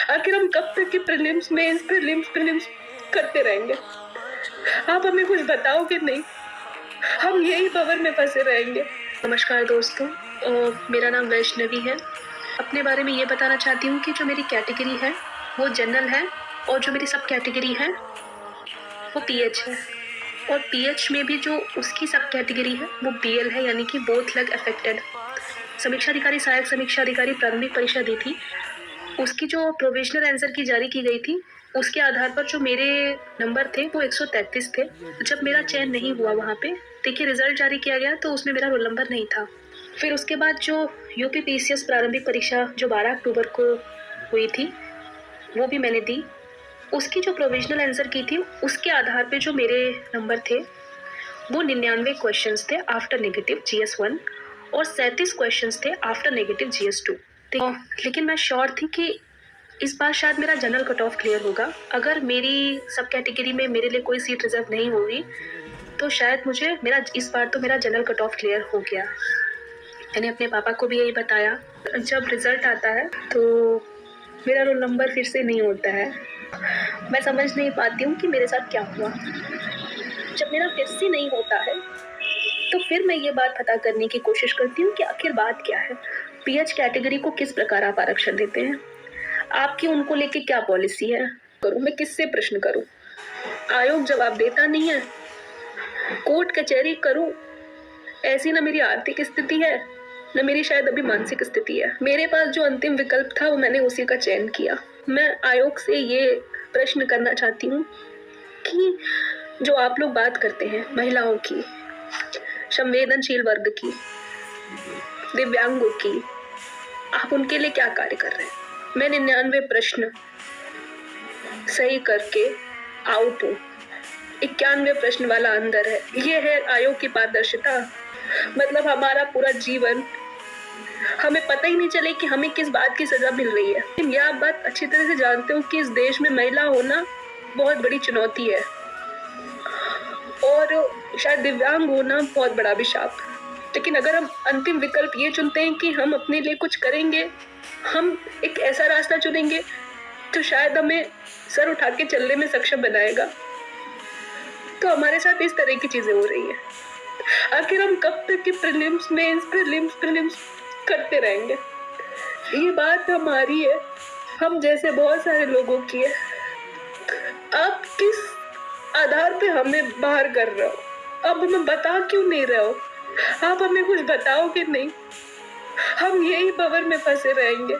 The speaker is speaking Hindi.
आखिर हम कब तक की प्रीलिम्स मेंस प्रीलिम्स करते रहेंगे? आप हमें कुछ बताओगे नहीं? हम यही भंवर में फंसे रहेंगे। नमस्कार दोस्तों, मेरा नाम वैष्णवी है। अपने बारे में ये बताना चाहती हूँ कि जो मेरी कैटेगरी है वो जनरल है और जो मेरी सब कैटेगरी है वो पीएच है। और पीएच में भी जो उसकी सब कैटेगरी है वो बीएल है, यानी कि बोथ लग अफेक्टेड। समीक्षा अधिकारी, सहायक समीक्षा अधिकारी प्रारंभिक परीक्षा दी थी, उसकी जो प्रोविजनल आंसर की जारी की गई थी उसके आधार पर जो मेरे नंबर थे वो 133 थे। जब मेरा चयन नहीं हुआ वहाँ पे, देखिए रिजल्ट जारी किया गया तो उसमें मेरा रोल नंबर नहीं था। फिर उसके बाद जो यूपी पीसीएस प्रारंभिक परीक्षा जो 12 अक्टूबर को हुई थी वो भी मैंने दी। उसकी जो प्रोविजनल आंसर की थी उसके आधार पे जो मेरे नंबर थे वो 99 क्वेश्चंस थे आफ्टर नेगेटिव GS1 और 37 क्वेश्चंस थे आफ्टर नेगेटिव GS2। लेकिन मैं श्योर थी कि इस बार शायद मेरा जनरल कट ऑफ क्लियर होगा। अगर मेरी सब कैटेगरी में मेरे लिए कोई सीट रिजर्व नहीं होगी तो शायद इस बार तो मेरा जनरल कट ऑफ क्लियर हो गया। मैंने अपने पापा को भी यही बताया। जब रिजल्ट आता है तो मेरा रोल नंबर फिर से नहीं होता है। मैं समझ नहीं पाती हूँ कि मेरे साथ क्या हुआ। जब मेरा फिर से नहीं होता है तो फिर मैं ये बात पता करने की कोशिश करती हूँ कि आखिर बात क्या है। पीएच कैटेगरी को किस प्रकार आप आरक्षण देते हैं? आपकी उनको लेके क्या पॉलिसी है? मैं किससे प्रश्न करूं? आयोग जवाब देता नहीं है। कोर्ट कचहरी करूं, ऐसी ना मेरी आर्थिक स्थिति है न मेरी शायद अभी मानसिक स्थिति है। मेरे पास जो अंतिम विकल्प था वो मैंने उसी का चयन किया। मैं आयोग से ये प्रश्न करना चाहती हूँ कि जो आप लोग बात करते हैं महिलाओं की, संवेदनशील वर्ग की, दिव्यांगों की, आप उनके लिए क्या कार्य कर रहे हैं? मैं 99 प्रश्न सही करके आउट हूँ, 91 प्रश्न वाला अंदर है। ये है आयोग की पारदर्शिता? मतलब हमारा पूरा जीवन हमें पता ही नहीं चले कि हमें किस बात की सजा मिल रही है। लेकिन यह आप बात अच्छी तरह से जानते हो कि इस देश में महिला होना बहुत बड़ी चुनौती है और शायद दिव्यांग होना बहुत बड़ा अभिशाप। लेकिन अगर हम अंतिम विकल्प ये चुनते हैं कि हम अपने लिए कुछ करेंगे, हम एक ऐसा रास्ता चुनेंगे तो शायद हमें सर उठा के चलने में सक्षम बनाएगा, तो हमारे साथ इस तरह की चीजें हो रही है। आखिर हम कब तक की प्रीलिम्स मेंस प्रीलिम्स करते रहेंगे? ये बात हमारी है, हम जैसे बहुत सारे लोगों की है। आप किस आधार पे हमें बाहर कर रहे हो? आप हमें बता क्यों नहीं रहे हो? आप हमें कुछ बताओगे नहीं? हम यही भंवर में फंसे रहेंगे।